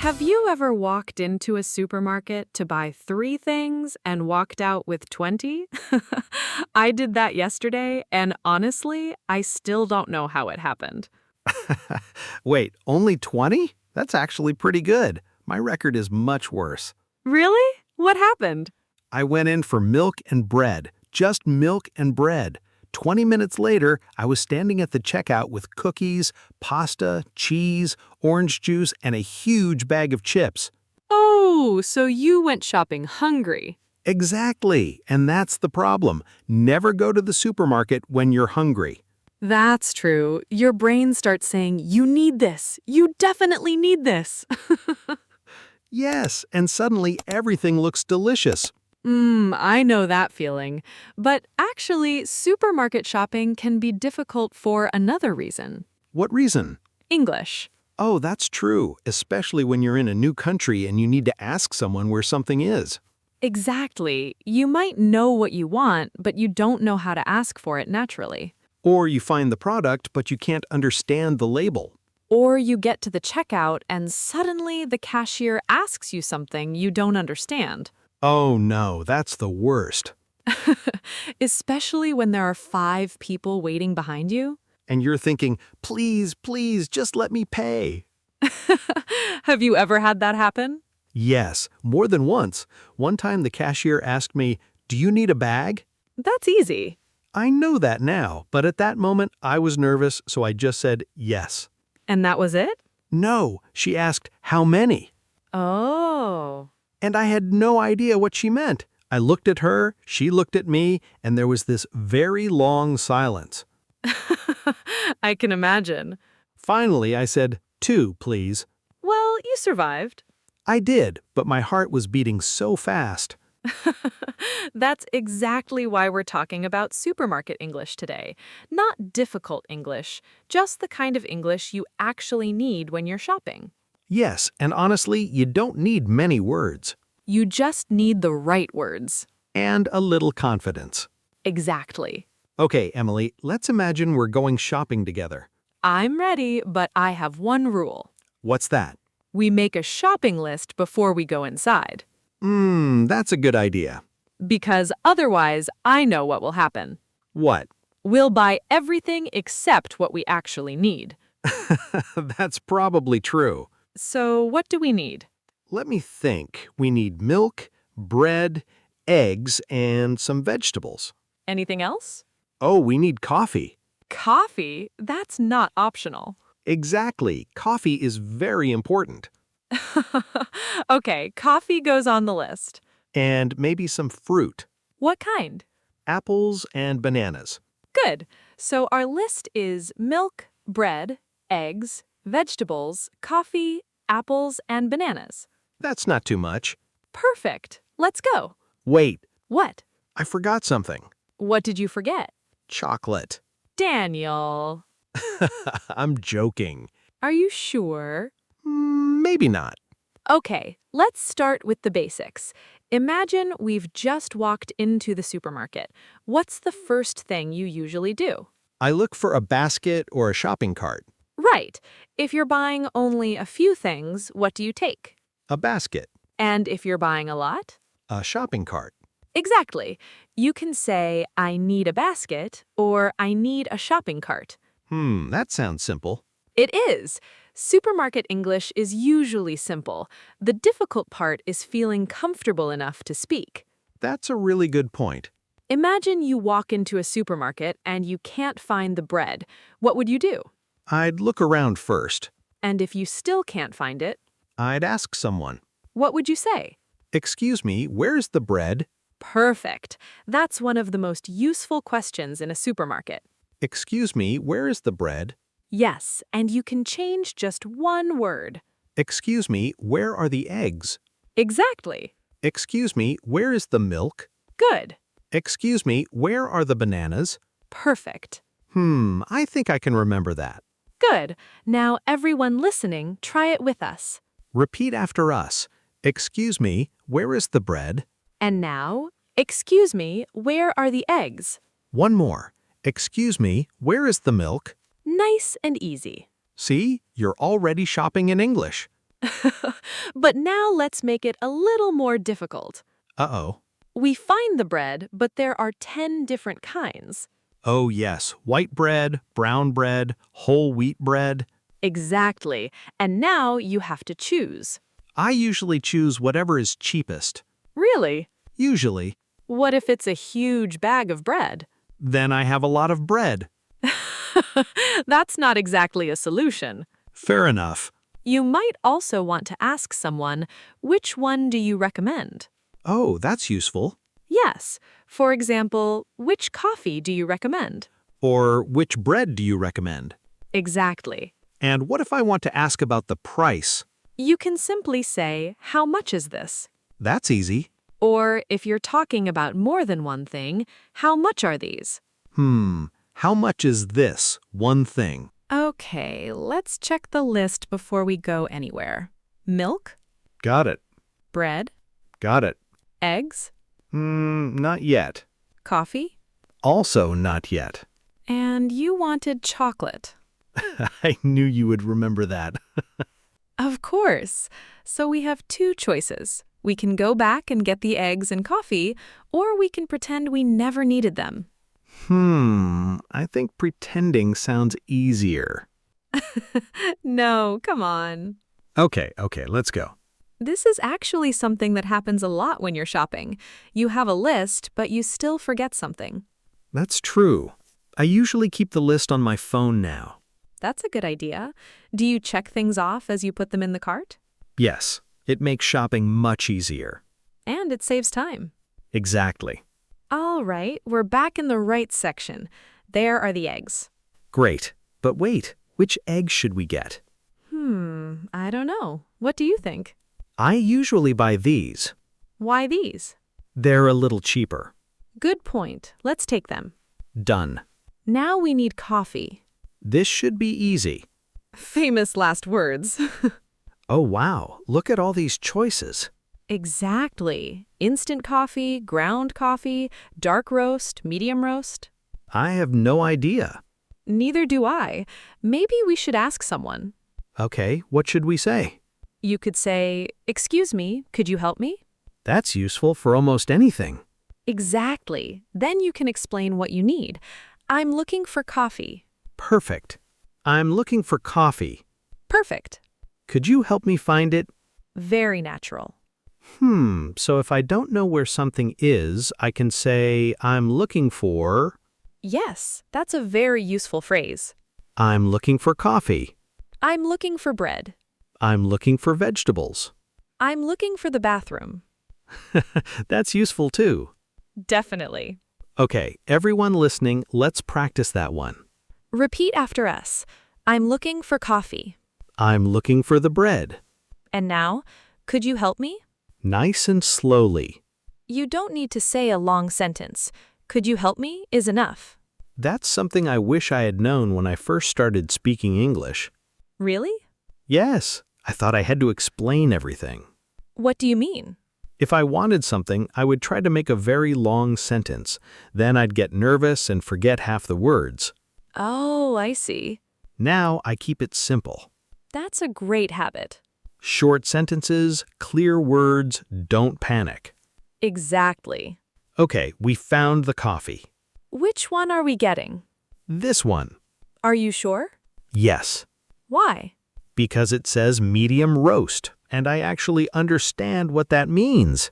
Have you ever walked into a supermarket to buy 3 things and walked out with 20? I did that yesterday, and honestly, I still don't know how it happened. Wait, only 20? That's actually pretty good. My record is much worse. Really? What happened? I went in for milk and bread, just milk and bread. 20 minutes later, I was standing at the checkout with cookies, pasta, cheese, orange juice, and a huge bag of chips. Oh, so you went shopping hungry. Exactly, and that's the problem. Never go to the supermarket when you're hungry. That's true. Your brain starts saying, you need this. You definitely need this. Yes, and suddenly everything looks delicious. I know that feeling. But actually, supermarket shopping can be difficult for another reason. What reason? English. Oh, that's true, especially when you're in a new country and you need to ask someone where something is. Exactly. You might know what you want, but you don't know how to ask for it naturally. Or you find the product, but you can't understand the label. Or you get to the checkout and suddenly the cashier asks you something you don't understand. Oh no, that's the worst. Especially when there are 5 people waiting behind you. And you're thinking, please, please, just let me pay. Have you ever had that happen? Yes, more than once. One time the cashier asked me, do you need a bag? That's easy. I know that now, but at that moment I was nervous, so I just said yes. And that was it? No, she asked, how many? Oh. And I had no idea what she meant. I looked at her, she looked at me, and there was this very long silence. I can imagine. Finally, I said, 2, please. Well, you survived. I did, but my heart was beating so fast. That's exactly why we're talking about supermarket English today. Not difficult English, just the kind of English you actually need when you're shopping. Yes, and honestly, you don't need many words. You just need the right words. And a little confidence. Exactly. Okay, Emily, let's imagine we're going shopping together. I'm ready, but I have one rule. What's that? We make a shopping list before we go inside. That's a good idea. Because otherwise, I know what will happen. What? We'll buy everything except what we actually need. That's probably true. So what do we need? Let me think. We need milk, bread, eggs, and some vegetables. Anything else? Oh, we need coffee. Coffee? That's not optional. Exactly. Coffee is very important. Okay, coffee goes on the list. And maybe some fruit. What kind? Apples and bananas. Good. So our list is milk, bread, eggs, vegetables, coffee, apples, and bananas. That's not too much. Perfect. Let's go. Wait, What? I forgot something. What did you forget? Chocolate. Daniel. I'm joking. Are you sure? Maybe not. Okay, let's start with the basics. Imagine we've just walked into the supermarket. What's the first thing you usually do? I look for a basket or a shopping cart. Right. If you're buying only a few things, what do you take? A basket. And if you're buying a lot? A shopping cart. Exactly. You can say, I need a basket, or I need a shopping cart. That sounds simple. It is. Supermarket English is usually simple. The difficult part is feeling comfortable enough to speak. That's a really good point. Imagine you walk into a supermarket and you can't find the bread. What would you do? I'd look around first. And if you still can't find it, I'd ask someone, what would you say? excuse me, where's the bread? Perfect. That's one of the most useful questions in a supermarket. Excuse me, where is the bread? Yes, and you can change just one word. Excuse me, where are the eggs? Exactly. Excuse me, where is the milk? Good. Excuse me, where are the bananas? Perfect. I think I can remember that. Good. Now, everyone listening, try it with us. Repeat after us. Excuse me, where is the bread? And now, excuse me, where are the eggs? One more. Excuse me, where is the milk? Nice and easy. See, you're already shopping in English. But now let's make it a little more difficult. Uh-oh. We find the bread, but there are 10 different kinds. Oh, yes. White bread, brown bread, whole wheat bread. Exactly. And now you have to choose. I usually choose whatever is cheapest. Really? Usually. What if it's a huge bag of bread? Then I have a lot of bread. That's not exactly a solution. Fair enough. You might also want to ask someone, which one do you recommend? Oh, that's useful. Yes. For example, which coffee do you recommend? Or which bread do you recommend? Exactly. And what if I want to ask about the price? You can simply say, how much is this? That's easy. Or if you're talking about more than one thing, how much are these? How much is this one thing? Okay, let's check the list before we go anywhere. Milk, Got it. bread, Got it. eggs, Not yet. coffee, Also not yet. and you wanted chocolate. I knew you would remember that. Of course. So we have two choices. We can go back and get the eggs and coffee, or we can pretend we never needed them. I think pretending sounds easier. No, come on. Okay, let's go. This is actually something that happens a lot when you're shopping. You have a list, but you still forget something. That's true. I usually keep the list on my phone now. That's a good idea. Do you check things off as you put them in the cart? Yes, it makes shopping much easier. And it saves time. Exactly. All right, we're back in the right section. There are the eggs. Great. But wait, which eggs should we get? I don't know. What do you think? I usually buy these. Why these? They're a little cheaper. Good point. Let's take them. Done. Now we need coffee. This should be easy. Famous last words. Oh wow, look at all these choices. Exactly. Instant coffee, ground coffee, dark roast, medium roast. I have no idea. Neither do I. Maybe we should ask someone. Okay, what should we say? You could say, "Excuse me, could you help me?" That's useful for almost anything. Exactly. Then you can explain what you need. I'm looking for coffee. Perfect. I'm looking for coffee. Perfect. Could you help me find it? Very natural. So if I don't know where something is, I can say, I'm looking for... Yes, that's a very useful phrase. I'm looking for coffee. I'm looking for bread. I'm looking for vegetables. I'm looking for the bathroom. That's useful too. Definitely. Okay, everyone listening, let's practice that one. Repeat after us. I'm looking for coffee. I'm looking for the bread. And now, could you help me? Nice and slowly. You don't need to say a long sentence. Could you help me is enough. That's something I wish I had known when I first started speaking English. Really? Yes, I thought I had to explain everything. What do you mean? If I wanted something, I would try to make a very long sentence. Then I'd get nervous and forget half the words. Oh, I see. Now I keep it simple. That's a great habit. Short sentences, clear words, don't panic. Exactly. Okay, we found the coffee. Which one are we getting? This one. Are you sure? Yes, Why? because it says medium roast, and I actually understand what that means.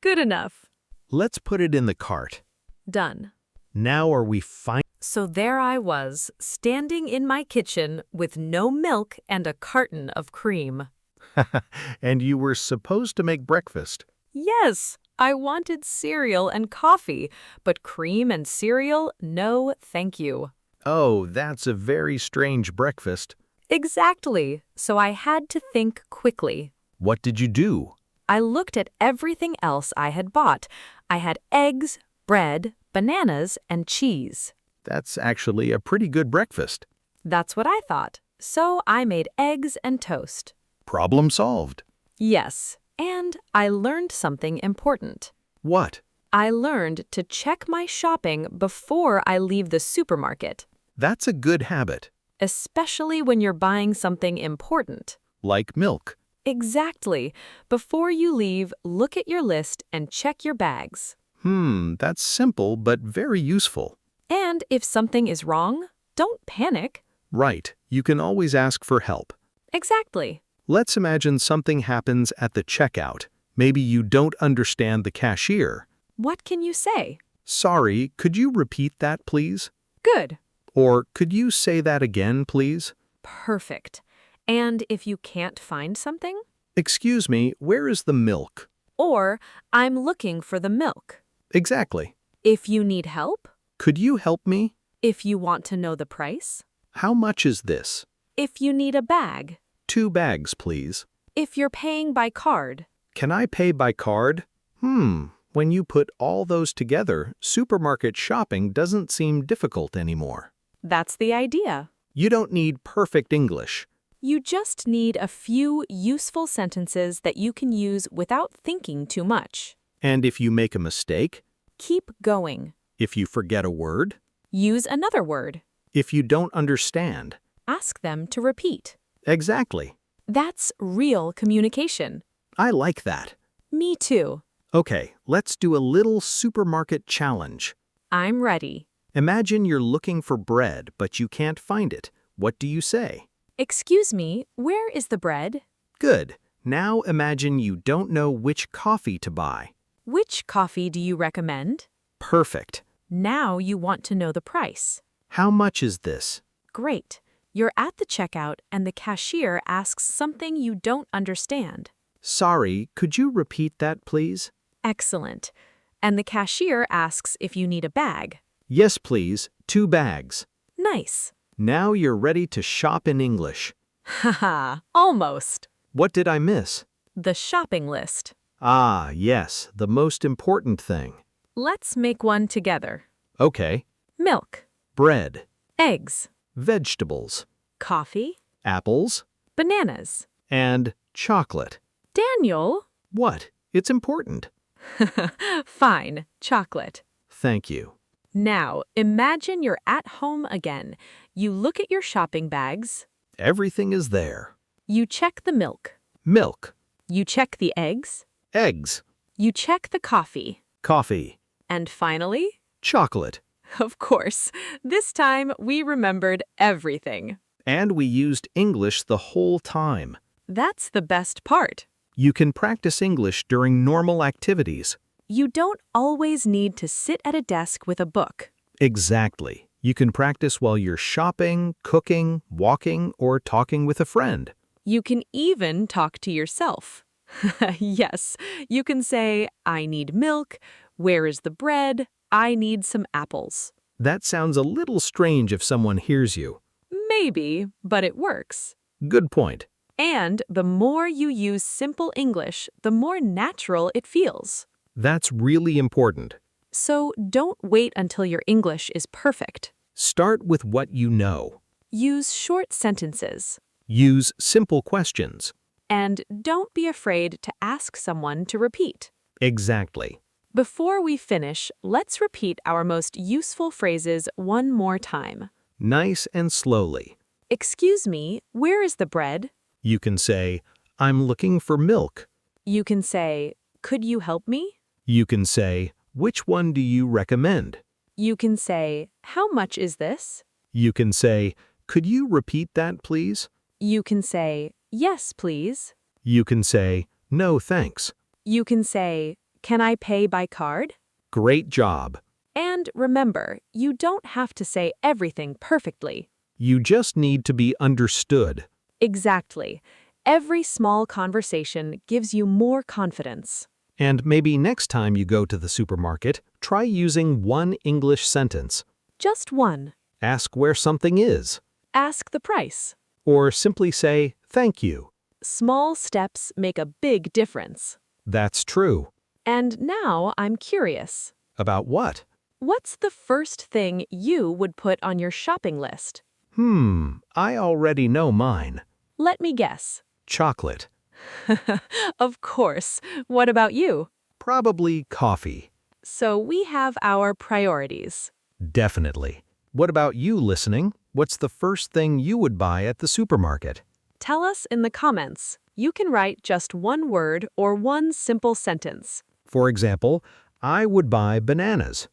Good enough. Let's put it in the cart. Done. Now are we fine? So there I was, standing in my kitchen with no milk and a carton of cream. And you were supposed to make breakfast. Yes, I wanted cereal and coffee, but cream and cereal, no thank you. Oh, that's a very strange breakfast. Exactly. So I had to think quickly. What did you do? I looked at everything else I had bought. I had eggs, bread, bananas, and cheese. That's actually a pretty good breakfast. That's what I thought. So I made eggs and toast. Problem solved. Yes, and I learned something important. What? I learned to check my shopping before I leave the supermarket, That's a good habit. especially when you're buying something important. like milk. Exactly. Before you leave, look at your list and check your bags. That's simple but very useful. And if something is wrong, don't panic. Right, you can always ask for help. Exactly. Let's imagine something happens at the checkout. Maybe you don't understand the cashier. What can you say? Sorry, could you repeat that, please? Good. Or could you say that again, please? Perfect. And if you can't find something? Excuse me, where is the milk? Or, I'm looking for the milk. Exactly. If you need help? Could you help me? If you want to know the price? How much is this? If you need a bag? 2 bags, please. If you're paying by card? Can I pay by card? When you put all those together, supermarket shopping doesn't seem difficult anymore. That's the idea. You don't need perfect English. You just need a few useful sentences that you can use without thinking too much. And if you make a mistake, Keep going. if you forget a word, Use another word. if you don't understand. Ask them to repeat. Exactly. That's real communication. I like that. Me too. Okay, let's do a little supermarket challenge. I'm ready. Imagine you're looking for bread, but you can't find it. What do you say? Excuse me, where is the bread? Good. Now imagine you don't know which coffee to buy. Which coffee do you recommend? Perfect. Now you want to know the price. How much is this? Great. You're at the checkout and the cashier asks something you don't understand. Sorry, could you repeat that, please? Excellent. And the cashier asks if you need a bag. Yes, please. 2 bags. Nice. Now you're ready to shop in English. Haha, almost. What did I miss? The shopping list. Ah, yes, the most important thing. Let's make one together. Okay. Milk, Bread, eggs, vegetables, coffee, apples, bananas. and chocolate. Daniel? What? It's important. Fine, chocolate. Thank you. Now, imagine you're at home again. You look at your shopping bags. Everything is there. You check the milk. Milk, You check the eggs. eggs, You check the coffee. coffee, And finally, chocolate. of course, this time we remembered everything. And we used English the whole time. That's the best part. You can practice English during normal activities. You don't always need to sit at a desk with a book. Exactly. You can practice while you're shopping, cooking, walking, or talking with a friend. You can even talk to yourself. Yes, you can say, I need milk, where is the bread, I need some apples. That sounds a little strange if someone hears you. Maybe, but it works. Good point. And the more you use simple English, the more natural it feels. That's really important. So don't wait until your English is perfect. Start with what you know. Use short sentences. Use simple questions. And don't be afraid to ask someone to repeat. Exactly. Before we finish, let's repeat our most useful phrases one more time. Nice and slowly. Excuse me, where is the bread? You can say, I'm looking for milk. You can say, could you help me? You can say, which one do you recommend? You can say, how much is this? You can say, could you repeat that, please? You can say, yes, please. You can say, no, thanks. You can say, can I pay by card? Great job. And remember, you don't have to say everything perfectly. You just need to be understood. Exactly. Every small conversation gives you more confidence. And maybe next time you go to the supermarket, try using one English sentence. Just one. Ask where something is. Ask the price. Or simply say, thank you. Small steps make a big difference. That's true. And now I'm curious. About what? What's the first thing you would put on your shopping list? I already know mine. Let me guess. Chocolate. Of course. What about you? Probably coffee. So we have our priorities. Definitely. What about you listening? What's the first thing you would buy at the supermarket? Tell us in the comments. You can write just one word or one simple sentence. For example, I would buy bananas.